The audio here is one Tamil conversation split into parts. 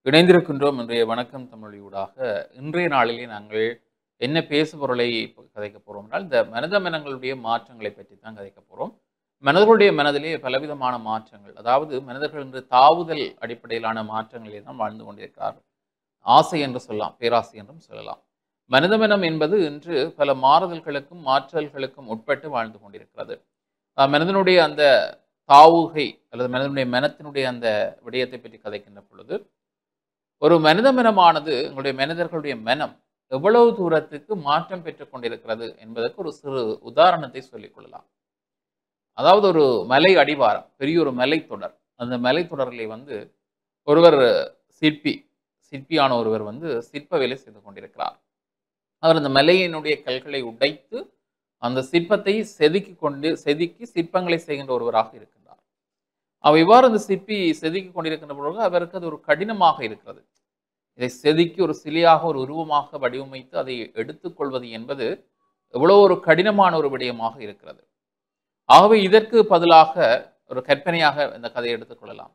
இணைந்திருக்கின்றோம். இன்றைய வணக்கம் தமிழொலியூடாக இன்றைய நாளிலே நாங்கள் என்ன பேசுபொருளை கதைக்க போறோம் என்றால், இந்த மனித மனங்களுடைய மாற்றங்களை பற்றி தான் கதைக்க போறோம். மனிதர்களுடைய மனதிலே பலவிதமான மாற்றங்கள், அதாவது மனிதர்கள் இன்று தாவுதல் அடிப்படையிலான மாற்றங்களிலே தான் வாழ்ந்து கொண்டிருக்கிறார்கள். ஆசை என்று சொல்லலாம், பேராசை என்றும் சொல்லலாம். மனித மனம் என்பது இன்று பல மாறுதல்களுக்கும் மாற்றல்களுக்கும் உட்பட்டு வாழ்ந்து கொண்டிருக்கிறது. மனிதனுடைய அந்த தாவுகை அல்லது மனிதனுடைய மனத்தினுடைய அந்த விடயத்தை பற்றி கதைக்கின்ற பொழுது, ஒரு மனித மனமானது உங்களுடைய மனிதர்களுடைய மனம் எவ்வளவு தூரத்துக்கு மாற்றம் பெற்றுக் கொண்டிருக்கிறது என்பதற்கு ஒரு சிறு உதாரணத்தை சொல்லிக் கொள்ளலாம். அதாவது ஒரு மலை அடிவாரம், பெரிய ஒரு மலைத்தொடர். அந்த மலைத்தொடரிலே ஒருவர் சிற்பி சிற்பியான ஒருவர் சிற்ப வேலை செய்து கொண்டிருக்கிறார். அவர் அந்த மலையினுடைய கல்களை உடைத்து அந்த சிற்பத்தை செதுக்கி சிற்பங்களை செய்கின்ற ஒருவராக இருக்கின்றார். இவ்வாறு அந்த சிற்பி செதுக்கி கொண்டிருக்கின்ற பொழுது அவருக்கு அது ஒரு கடினமாக இருக்கிறது. இதை செதுக்கி ஒரு சிலையாக, ஒரு உருவமாக வடிவமைத்து அதை எடுத்துக்கொள்வது என்பது எவ்வளவு ஒரு கடினமான ஒரு விடயமாக இருக்கிறது. ஆகவே இதற்கு பதிலாக ஒரு கற்பனையாக இந்த கதையை எடுத்துக்கொள்ளலாம்.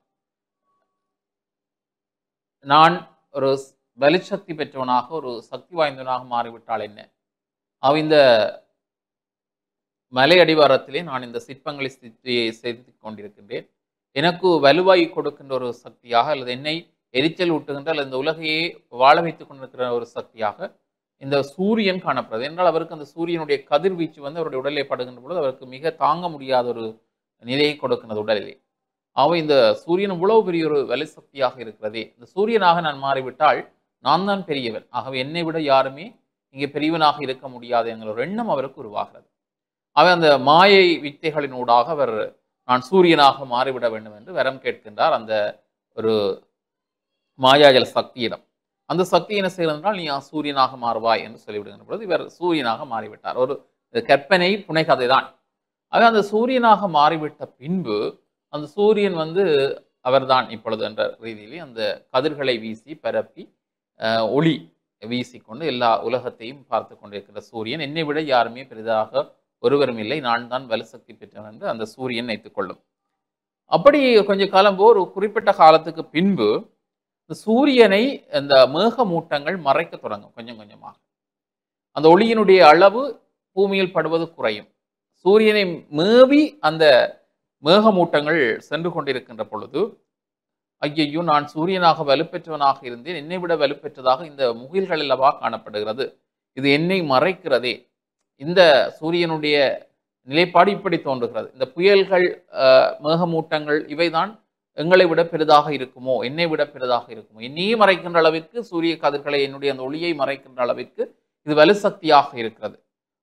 நான் ஒரு வலிசக்தி பெற்றவனாக, ஒரு சக்தி வாய்ந்தவனாக மாறிவிட்டால் என்ன? இந்த மலை அடிவாரத்திலே நான் இந்த சிற்பங்களை செதுக்கி கொண்டிருக்கின்றேன். எனக்கு வலுவாய் கொடுக்கின்ற ஒரு சக்தியாக, அல்லது என்னை எரிச்சல் ஊட்டுகின்ற அல்லது இந்த உலகையே வாழ வைத்துக் கொண்டிருக்கிற ஒரு சக்தியாக இந்த சூரியன் காணப்படுறது. என்றால் அவருக்கு அந்த சூரியனுடைய கதிர்வீச்சு அவருடைய உடலை படுகின்ற பொழுது அவருக்கு மிக தாங்க முடியாத ஒரு நிலையை கொடுக்கின்றது உடலிலே. இந்த சூரியன் இவ்வளவு பெரிய ஒரு வலிசக்தியாக இருக்கிறதே, இந்த சூரியனாக நான் மாறிவிட்டால் நான் தான் பெரியவன், ஆகவே என்னை விட யாருமே இங்கே பெரியவனாக இருக்க முடியாது என்கிற ஒரு எண்ணம் அவருக்கு உருவாகிறது. அந்த மாயை வித்தைகளினூடாக அவர் நான் சூரியனாக மாறிவிட வேண்டும் என்று வரம் கேட்கின்றார் அந்த ஒரு மாயாஜல சக்தியிடம். அந்த சக்தி என்ன செய்கிறது என்றால், நீ சூரியனாக மாறுவாய் என்று சொல்லிவிடுகின்ற பொழுது இவர் சூரியனாக மாறிவிட்டார். ஒரு கற்பனை புனைகதை தான். அந்த சூரியனாக மாறிவிட்ட பின்பு அந்த சூரியன் அவர்தான் இப்பொழுது என்ற ரீதியிலே அந்த கதிர்களை வீசி பரப்பி ஒளி வீசிக்கொண்டு எல்லா உலகத்தையும் பார்த்து கொண்டிருக்கிற சூரியன், என்னை விட யாருமே பெரிதாக ஒருவரும் இல்லை, நான் தான் வலுசக்தி பெற்றவன் என்று அந்த சூரியன் நினைத்துக் கொள்ளும். அப்படி கொஞ்ச காலம் ஒரு குறிப்பிட்ட காலத்துக்கு பின்பு இந்த சூரியனை அந்த மேகமூட்டங்கள் மறைக்க தொடங்கும். கொஞ்சம் கொஞ்சமாக அந்த ஒளியினுடைய அளவு பூமியில் படுவது குறையும். சூரியனை மேவி அந்த மேகமூட்டங்கள் சென்று கொண்டிருக்கின்ற பொழுது, ஐயையோ, நான் சூரியனாக வலுப்பெற்றவனாக இருந்தேன், என்னை விட வலுப்பெற்றதாக இந்த முகில்கள் அல்லவா காணப்படுகிறது, இது என்னை மறைக்கிறதே, இந்த சூரியனுடைய நிலைப்பாடு இப்படி தோன்றுகிறது, இந்த புயல்கள் மேகமூட்டங்கள் இவைதான் எங்களை விட பெரிதாக இருக்குமோ, என்னை விட பெரிதாக இருக்குமோ, என்னையே மறைக்கின்ற அளவிற்கு சூரிய கதிர்களை, என்னுடைய அந்த ஒளியை மறைக்கின்ற அளவிற்கு இது வலுசக்தியாக இருக்கிறது.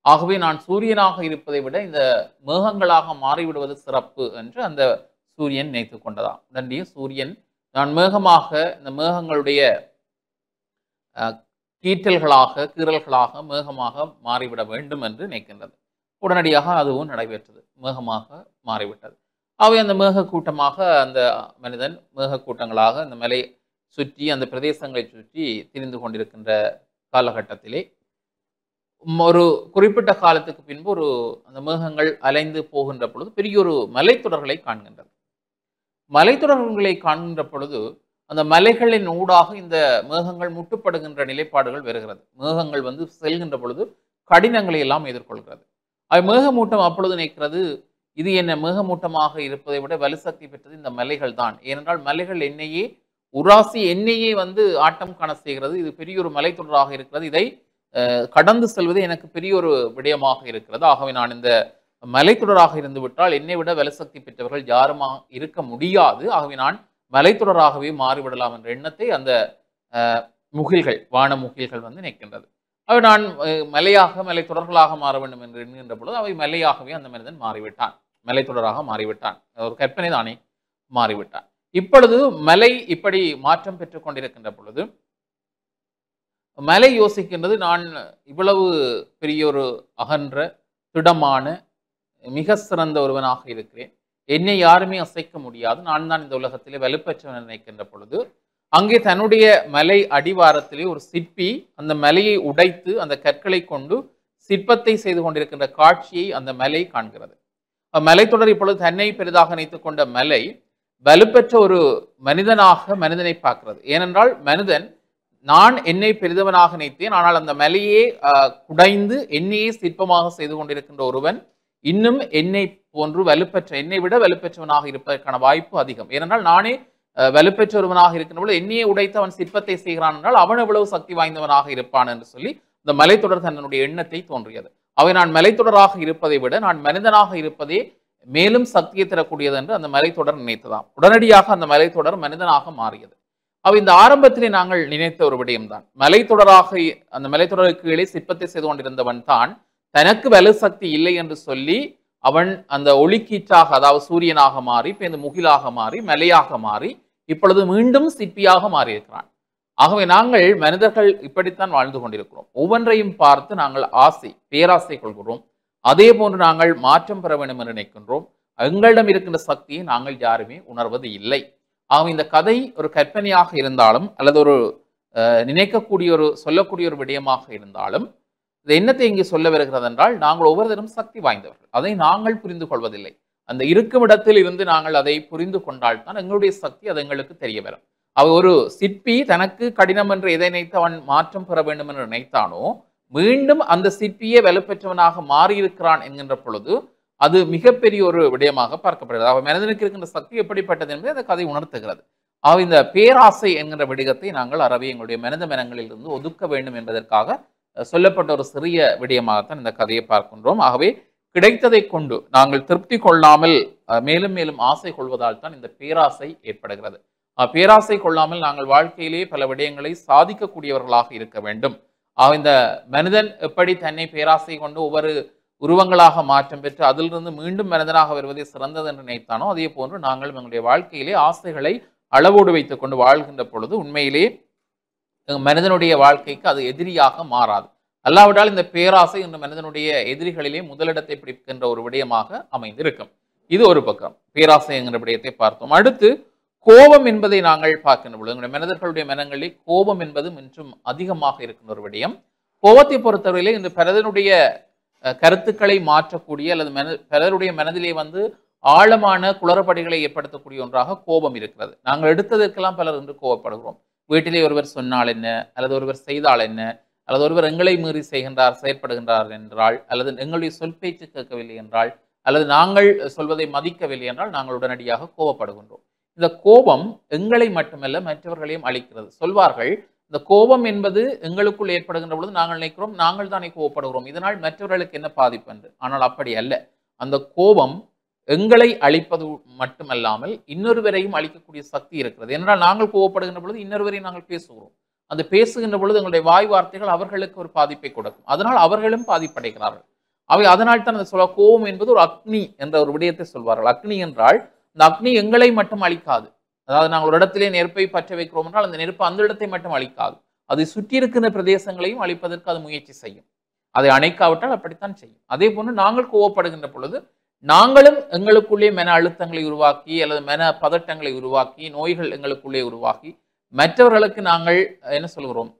ஆகவே நான் சூரியனாக இருப்பதை விட இந்த மேகங்களாக மாறிவிடுவது சிறப்பு என்று அந்த சூரியன் நினைத்து கொண்டதாம். உடனே சூரியன், நான் மேகமாக, இந்த மேகங்களுடைய கீறல்களாக மேகமாக மாறிவிட வேண்டும் என்று நினைக்கின்றது. உடனடியாக அதுவும் நடைபெற்றது, மேகமாக மாறிவிட்டது. அந்த மேக கூட்டமாக அந்த மனிதன் மேக கூட்டங்களாக அந்த மலை சுற்றி, அந்த பிரதேசங்களை சுற்றி திரிந்து கொண்டிருக்கின்ற காலகட்டத்திலே ஒரு குறிப்பிட்ட காலத்துக்கு பின்பு அந்த மேகங்கள் அலைந்து போகின்ற பொழுது பெரிய ஒரு மலைத்தொடர்களை காண்கின்றது. மலைத்தொடர்களை காண்கின்ற பொழுது அந்த மலைகளின் ஊடாக இந்த மேகங்கள் முட்டுப்படுகின்ற நிலைப்பாடுகள் வருகிறது. மேகங்கள் செல்கின்ற பொழுது கடினங்களை எல்லாம் எதிர்கொள்கிறது. மேகமூட்டம் அப்பொழுது நினைக்கிறது, இது என்ன, மேகமூட்டமாக இருப்பதை விட வலுசக்தி பெற்றது இந்த மலைகள் தான். ஏனென்றால் மலைகள் என்னையே உராசி, என்னையே ஆட்டம் காண செய்கிறது. இது பெரிய ஒரு மலைத்தொடராக இருக்கிறது, இதை கடந்து செல்வது எனக்கு பெரிய ஒரு விடயமாக இருக்கிறது. ஆகவே நான் இந்த மலைத்தொடராக இருந்து விட்டால் என்னை விட வலுசக்தி பெற்றவர்கள் யாருமா இருக்க முடியாது. ஆகவே நான் மலைத்தொடராகவே மாறிவிடலாம் என்ற எண்ணத்தை அந்த முகில்கள், வான முகில்கள் நினைக்கின்றது. அவை நான் மலைத்தொடர்களாக மாற வேண்டும் என்று எண்ணுகின்ற பொழுது அவை மலையாகவே அந்த மனிதன் மாறிவிட்டான், மலைத்தொடராக மாறிவிட்டான். ஒரு கற்பனை தானே, மாறிவிட்டான். இப்பொழுது மலை இப்படி மாற்றம் பெற்றுக் கொண்டிருக்கின்ற பொழுது மலை யோசிக்கின்றது, நான் இவ்வளவு பெரிய ஒரு அகன்ற திடமான மிக சிறந்த ஒருவனாக இருக்கிறேன், என்னை யாருமே அசைக்க முடியாது, நான் தான் இந்த உலகத்திலே வலுப்பெற்றவன் நினைக்கின்ற பொழுது அங்கே தன்னுடைய மலை அடிவாரத்திலே ஒரு சிற்பி அந்த மலையை உடைத்து அந்த கற்களை கொண்டு சிற்பத்தை செய்து கொண்டிருக்கின்ற காட்சியை அந்த மலை காண்கிறது. மலைத்தொடர் இப்பொழுது தன்னை பெரிதாக நினைத்துக் கொண்ட மலை வலுப்பெற்ற ஒரு மனிதனை பார்க்கிறது. ஏனென்றால் மனிதன் நான் என்னை பெரிதவனாக நினைத்தேன், ஆனால் அந்த மலையே குடைந்து என்னையே சிற்பமாக செய்து கொண்டிருக்கின்ற ஒருவன் இன்னும் என்னை போன்று என்னை விட வலுப்பெற்றவனாக இருப்பதற்கான வாய்ப்பு அதிகம். ஏனென்றால் நானே வலுப்பெற்ற ஒருவனாக இருக்கின்ற பொழுது என்னையே உடைத்து அவன் சிற்பத்தை செய்கிறான் என்றால் அவன் எவ்வளவு சக்தி வாய்ந்தவனாக இருப்பான் என்று சொல்லி இந்த மலைத்தொடர் தன்னுடைய எண்ணத்தை தோன்றியது. அவை நான் மலைத்தொடராக இருப்பதை விட நான் மனிதனாக இருப்பதே மேலும் சக்தியை தரக்கூடியது என்று அந்த மலைத்தொடர் நினைத்ததாம். உடனடியாக அந்த மலைத்தொடர் மனிதனாக மாறியது. அவை இந்த ஆரம்பத்திலே நாங்கள் நினைத்த ஒரு விடயம்தான். அந்த மலைத்தொடருக்கு கீழே சிற்பத்தை செய்து கொண்டிருந்தவன் தான் தனக்கு வலு சக்தி இல்லை என்று சொல்லி அவன் அந்த ஒளிக்கீற்றாக, அதாவது சூரியனாக மாறி இந்த முகிலாக மாறி மலையாக மாறி இப்பொழுது மீண்டும் சிற்பியாக மாறியிருக்கிறான். ஆகவே நாங்கள் மனிதர்கள் இப்படித்தான் வாழ்ந்து கொண்டிருக்கிறோம். ஒவ்வொன்றையும் பார்த்து நாங்கள் பேராசை கொள்கிறோம். அதே போன்று நாங்கள் மாற்றம் பெற வேண்டும் என்று நினைக்கின்றோம். எங்களிடம் இருக்கின்ற சக்தியை நாங்கள் யாருமே உணர்வது இல்லை. ஆகவே இந்த கதை ஒரு கற்பனையாக இருந்தாலும் அல்லது ஒரு சொல்லக்கூடிய ஒரு விடயமாக இருந்தாலும் இது என்னத்தை இங்கே சொல்ல வருகிறது என்றால், நாங்கள் ஒவ்வொருத்தரும் சக்தி வாய்ந்தவர்கள். அதை நாங்கள் புரிந்து கொள்வதில்லை. அந்த இருக்கும் இடத்தில் இருந்து நாங்கள் அதை புரிந்து கொண்டால்தான் எங்களுடைய சக்தி அது எங்களுக்கு தெரிய வரும். ஒரு சிற்பி தனக்கு கடினம் என்று எதை நினைத்து அவன் மாற்றம் பெற வேண்டும் என்று நினைத்தானோ மீண்டும் அந்த சிற்பியே வலுப்பெற்றவனாக மாறியிருக்கிறான் என்கின்ற பொழுது அது மிகப்பெரிய ஒரு விடயமாக பார்க்கப்படுகிறது. அவன் மனிதனுக்கு இருக்கின்ற சக்தி எப்படிப்பட்டது என்பதை அந்த கதை உணர்த்துகிறது. இந்த பேராசை என்கின்ற விடயத்தை நாங்கள் அறவே எங்களுடைய மனித மனங்களில் இருந்து ஒதுக்க வேண்டும் என்பதற்காக சொல்லப்பட்ட ஒரு சிறிய விடயமாகத்தான் இந்த கதையை பார்க்கின்றோம். ஆகவே கிடைத்ததை கொண்டு நாங்கள் திருப்தி கொள்ளாமல் மேலும் மேலும் ஆசை கொள்வதால் தான் இந்த பேராசை ஏற்படுகிறது. பேராசை கொள்ளாமல் நாங்கள் வாழ்க்கையிலே பல விடயங்களை சாதிக்கக்கூடியவர்களாக இருக்க வேண்டும். இந்த மனிதன் எப்படி தன்னை பேராசை கொண்டு ஒவ்வொரு உருவங்களாக மாற்றம் பெற்று அதிலிருந்து மீண்டும் மனிதனாக வருவதை சிறந்தது என்று நினைத்தானோ அதே போன்று நாங்கள் எங்களுடைய வாழ்க்கையிலே ஆசைகளை அளவோடு வைத்துக் கொண்டு வாழ்கின்ற பொழுது உண்மையிலே மனிதனுடைய வாழ்க்கைக்கு அது எதிரியாக மாறாது. அல்லாவிட்டால் இந்த பேராசை இந்த மனிதனுடைய எதிரிகளிலே முதலிடத்தை பிடிக்கின்ற ஒரு விடயமாக அமைந்திருக்கும். இது ஒரு பக்கம் பேராசை என்கிற விடயத்தை பார்த்தோம். அடுத்து கோபம் என்பதை நாங்கள் பார்க்கின்ற பொழுது எங்களுடைய மனிதர்களுடைய மனங்களிலே கோபம் என்பது இன்றும் அதிகமாக இருக்கின்ற ஒரு விடயம். கோபத்தை பொறுத்தவரையிலே இந்த பலருடைய கருத்துக்களை மாற்றக்கூடிய அல்லது பலருடைய மனதிலே ஆழமான குளறுபடிகளை ஏற்படுத்தக்கூடிய ஒன்றாக கோபம் இருக்கிறது. நாங்கள் எடுத்ததற்கெல்லாம் பலர் என்று கோபப்படுகிறோம். வீட்டிலே ஒருவர் சொன்னால் என்ன, அல்லது ஒருவர் செய்தால் என்ன, அல்லது ஒருவர் எங்களை மீறி செயற்படுகின்றார் என்றால், அல்லது எங்களுடைய சொல் பேச்சு கேட்கவில்லை என்றால், அல்லது நாங்கள் சொல்வதை மதிக்கவில்லை என்றால் நாங்கள் உடனடியாக கோபப்படுகின்றோம். இந்த கோபம் எங்களை மட்டுமல்ல மற்றவர்களையும் அழிக்கிறது. சொல்வார்கள், இந்த கோபம் என்பது எங்களுக்குள் ஏற்படுகின்ற பொழுது நாங்கள் நினைக்கிறோம் நாங்கள் தானே கோபப்படுகிறோம், இதனால் மற்றவர்களுக்கு என்ன பாதிப்பு என்று. ஆனால் அப்படி அல்ல. அந்த கோபம் எங்களை அழிப்பது மட்டுமல்லாமல் இன்னொருவரையும் அழிக்கக்கூடிய சக்தி இருக்கிறது. என்றால் நாங்கள் கோபப்படுகின்ற பொழுது இன்னொருவரையும் நாங்கள் பேசுகிறோம். அந்த பேசுகின்ற பொழுது எங்களுடைய வாய் வார்த்தைகள் அவர்களுக்கு ஒரு பாதிப்பை கொடுக்கும். அதனால் அவர்களும் பாதிப்படைகிறார்கள். அதனால் தான் அந்த கோபம் என்பது ஒரு அக்னி என்ற ஒரு விடயத்தை சொல்வார்கள். அக்னி என்றால் இந்த அக்னி எங்களை மட்டும் அழிக்காது. அதாவது நாங்கள் ஒரு இடத்திலே நெருப்பை பற்ற வைக்கிறோம் என்றால் அந்த நெருப்பு அந்த இடத்தை மட்டும் அழிக்காது, அதை சுற்றி இருக்கின்ற பிரதேசங்களையும் அழிப்பதற்கு அது முயற்சி செய்யும். அதை அணைக்காவிட்டால் அப்படித்தான் செய்யும். அதே போன்று நாங்கள் கோபப்படுகின்ற பொழுது நாங்களும் எங்களுக்குள்ளே மன அழுத்தங்களை உருவாக்கி அல்லது மன பதட்டங்களை உருவாக்கி நோய்கள் எங்களுக்குள்ளே உருவாக்கி மற்றவர்களுக்கு நாங்கள் என்ன சொல்கிறோம்,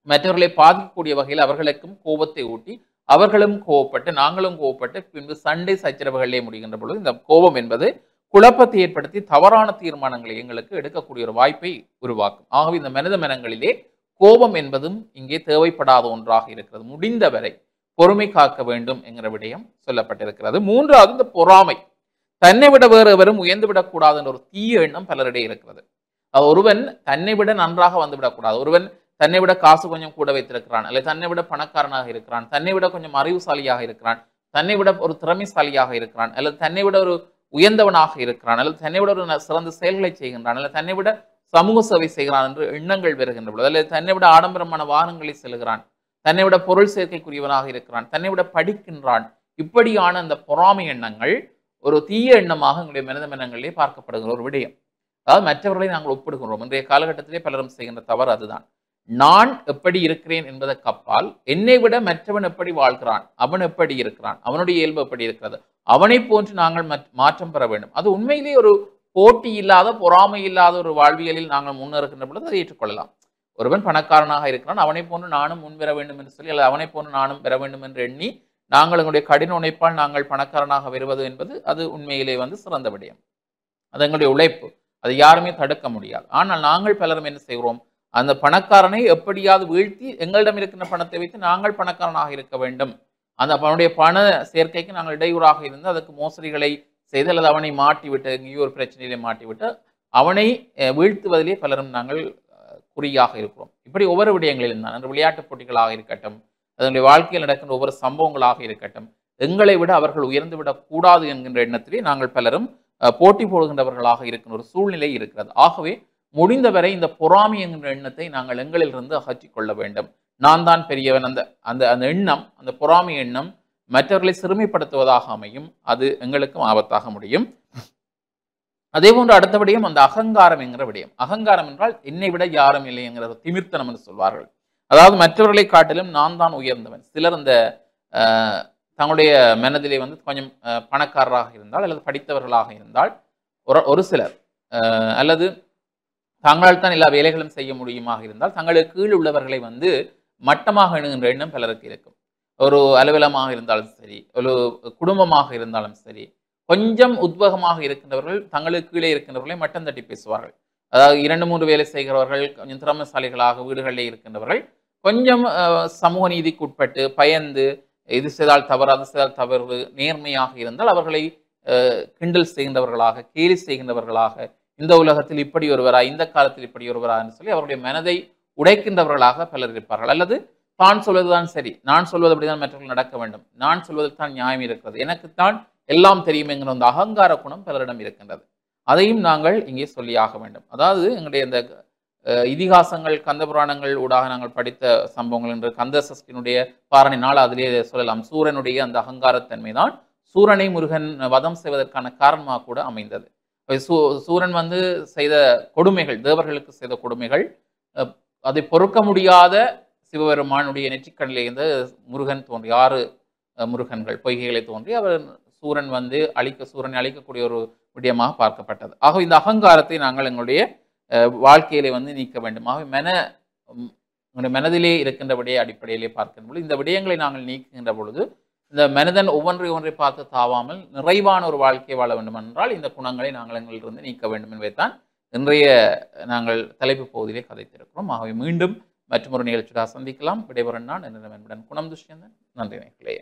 மற்றவர்களை பாதிக்கக்கூடிய வகையில் அவர்களுக்கும் கோபத்தை ஊட்டி அவர்களும் கோபப்பட்டு நாங்களும் கோபப்பட்டு பின்பு சண்டை சச்சரவுகளிலே முடிகின்ற பொழுது இந்த கோபம் என்பது குழப்பத்தை ஏற்படுத்தி தவறான தீர்மானங்களை எங்களுக்கு எடுக்கக்கூடிய ஒரு வாய்ப்பை உருவாக்கும். ஆகவே இந்த மனித மனங்களிலே கோபம் என்பதும் இங்கே தேவைப்படாத ஒன்றாக இருக்கிறது. முடிந்தவரை பொறுமை காக்க வேண்டும் என்கிற விடயம் சொல்லப்பட்டிருக்கிறது. மூன்றாவது இந்த பொறாமை. தன்னை விட வேறு எவரும் உயர்ந்து விடக்கூடாது என்ற ஒரு தீய எண்ணம் பலரிடையே இருக்கிறது. ஒருவன் தன்னை விட நன்றாக வந்துவிடக்கூடாது. ஒருவன் தன்னை விட காசு கொஞ்சம் கூட வைத்திருக்கிறான், அல்லது தன்னை விட பணக்காரனாக இருக்கிறான், தன்னை விட கொஞ்சம் அறிவுசாலியாக இருக்கிறான், தன்னை விட ஒரு திறமைசாலியாக இருக்கிறான், அல்லது தன்னை விட ஒரு உயர்ந்தவனாக இருக்கிறான், அல்லது தன்னை விட ஒரு சிறந்த செயல்களை செய்கின்றான், அல்லது தன்னை விட சமூக சேவை செய்கிறான் என்று எண்ணங்கள் வருகின்ற பொழுது, அல்லது தன்னை விட ஆடம்பரமான வாகனங்களை செல்கிறான், தன்னை விட பொருள் சேர்க்கைக்குரியவனாக இருக்கிறான், தன்னை விட படிக்கின்றான், இப்படியான அந்த பொறாமை எண்ணங்கள் ஒரு தீய எண்ணமாக எங்களுடைய மனித எண்ணங்களிலே பார்க்கப்படுகிற ஒரு விடயம். அதாவது மற்றவர்களை நாங்கள் ஒப்பிடுகின்றோம். இன்றைய காலகட்டத்திலே பலரும் செய்கின்ற தவறு அதுதான். நான் எப்படி இருக்கிறேன் என்பதற்கு அப்பால் என்னை விட மற்றவன் எப்படி வாழ்கிறான், அவன் எப்படி இருக்கிறான், அவனுடைய இயல்பு எப்படி இருக்கிறது, அவனை போன்று நாங்கள் மாற்றம் பெற வேண்டும். அது உண்மையிலே ஒரு போட்டி இல்லாத பொறாமை இல்லாத ஒரு வாழ்வியலில் நாங்கள் முன்னேறுகின்ற பொழுது அதை ஏற்றுக்கொள்ளலாம். ஒருவன் பணக்காரனாக இருக்கிறான், அவனை போன்று நானும் முன்வர வேண்டும் என்று சொல்லி, அல்லது அவனை போன்று நானும் பெற வேண்டும் என்று எண்ணி நாங்கள் எங்களுடைய கடின உழைப்பால் நாங்கள் பணக்காரனாக வருவது என்பது அது உண்மையிலே சிறந்த விடயம். அது எங்களுடைய உழைப்பு. அதை யாருமே தடுக்க முடியாது. ஆனால் நாங்கள் பலரும் என்ன செய்கிறோம்? அந்த பணக்காரனை எப்படியாவது வீழ்த்தி எங்களிடம் இருக்கின்ற பணத்தை வைத்து நாங்கள் பணக்காரனாக இருக்க வேண்டும். அந்த அவனுடைய பண சேர்க்கைக்கு நாங்கள் இடையூறாக இருந்து அதற்கு மோசடிகளை செய்து அல்லது அவனை மாட்டிவிட்டு எங்கேயோ ஒரு பிரச்சனையிலே மாட்டிவிட்டு அவனை வீழ்த்துவதிலே பலரும் நாங்கள் குறியாக இருக்கிறோம். இப்படி ஒவ்வொரு விடயங்களிலும் தான், விளையாட்டுப் போட்டிகளாக இருக்கட்டும், அதனுடைய வாழ்க்கையில் நடக்கின்ற ஒவ்வொரு சம்பவங்களாக இருக்கட்டும், எங்களை விட அவர்கள் உயர்ந்து விடக்கூடாது என்கின்ற எண்ணத்திலே நாங்கள் பலரும் போட்டி போடுகின்றவர்களாக இருக்கின்ற ஒரு சூழ்நிலை இருக்கிறது. ஆகவே முடிந்தவரை இந்த பொறாமை என்கின்ற எண்ணத்தை நாங்கள் எங்களிலிருந்து அகற்றிக் கொள்ள வேண்டும். நான் தான் பெரியவன், அந்த அந்த அந்த எண்ணம், அந்த பொறாமை எண்ணம் மற்றவர்களை சிறுமைப்படுத்துவதாக அமையும். அது எங்களுக்கும் ஆபத்தாக முடியும். அதே போன்று அடுத்தபடியும் அந்த அகங்காரம் என்கிற விடயம். அகங்காரம் என்றால் என்னை விட யாரும் இல்லை என்கிற திமிர்த்தனம் என்று சொல்வார்கள். அதாவது மற்றவர்களை காட்டிலும் நான் தான் உயர்ந்தவன். சிலர் இந்த தங்களுடைய மனதிலே வந்து கொஞ்சம் பணக்காரராக இருந்தால் அல்லது படித்தவர்களாக இருந்தால் ஒரு சிலர் அல்லது தங்களால் தான் எல்லா வேலைகளும் செய்ய முடியுமாக இருந்தால் தங்களுக்கு கீழ் உள்ளவர்களை வந்து மட்டமாக எண்ணுகின்ற எண்ணம் பலருக்கு இருக்கும். ஒரு அலுவலமாக இருந்தாலும் சரி, ஒரு குடும்பமாக இருந்தாலும் சரி, கொஞ்சம் உத்வேகமாக இருக்கின்றவர்கள் தங்களுக்கு கீழே இருக்கின்றவர்களை மட்டம் தட்டி பேசுவார்கள். அதாவது 2-3 வேலை செய்கிறவர்கள், கொஞ்சம் திறமைசாலிகளாக வீடுகளிலே இருக்கின்றவர்கள் கொஞ்சம் சமூக நீதிக்கு உட்பட்டு பயந்து இது செய்தால் தவறு, அது செய்தால் தவறு, நேர்மையாக இருந்தால் அவர்களை கிண்டல் செய்கின்றவர்களாக, கேலி செய்கின்றவர்களாக, இந்த உலகத்தில் இப்படி ஒருவரா, இந்த காலத்தில் இப்படி ஒருவரா என்று சொல்லி அவருடைய மனதை உடைக்கின்றவர்களாக பலர் இருப்பார்கள். அல்லது தான் சொல்வதுதான் சரி, நான் சொல்வது அப்படிதான் மற்றவர்கள் நடக்க வேண்டும், நான் சொல்வதில் தான் நியாயம் இருக்கிறது, எனக்குத்தான் எல்லாம் தெரியும் என்கிற அந்த அகங்கார குணம் பலரிடம் இருக்கின்றது. அதையும் நாங்கள் இங்கே சொல்லியாக வேண்டும். அதாவது எங்களுடைய இந்த இதிகாசங்கள், கந்த புராணங்கள் ஊடாக நாங்கள் படித்த சம்பவங்கள் என்று கந்த சஷ்டியினுடைய பாரணி நாள் அதிலே சொல்லலாம். சூரனுடைய அந்த அகங்காரத்தன்மை தான் சூரனை முருகன் வதம் செய்வதற்கான காரணமாக கூட அமைந்தது. சூரன் வந்து செய்த கொடுமைகள், தேவர்களுக்கு செய்த கொடுமைகள், அதை பொறுக்க முடியாத சிவபெருமானுடைய நெற்றிக்கண்ணிலே இருந்து முருகன் தோன்றி 6 முருகன்கள் பொய்கைகளை தோன்றி அவர் சூரனை அழிக்கக்கூடிய ஒரு விடயமாக பார்க்கப்பட்டது. ஆகவே இந்த அகங்காரத்தை நாங்கள் எங்களுடைய வாழ்க்கையிலே வந்து நீக்க வேண்டும். ஆகவே மனதிலே இருக்கின்ற விடய அடிப்படையிலே பார்க்கின்ற பொழுது இந்த விடயங்களை நாங்கள் நீக்குகின்ற பொழுது இந்த மனிதன் ஒவ்வொன்றை பார்த்து தாவாமல் நிறைவான ஒரு வாழ்க்கையை வாழ வேண்டும் என்றால் இந்த குணங்களை நாங்கள் எங்களிலிருந்து நீக்க வேண்டும் என்பதைத்தான் இன்றைய நாங்கள் தலைப்பு பகுதியிலே கதைத்திருக்கிறோம். ஆகவே மீண்டும் மற்றொரு நிகழ்ச்சியாக சந்திக்கலாம். விடைபெறும் நான் என்னிடம் என்புடன் குணம் துஷ்யந்தன். நன்றி நேயர்களே.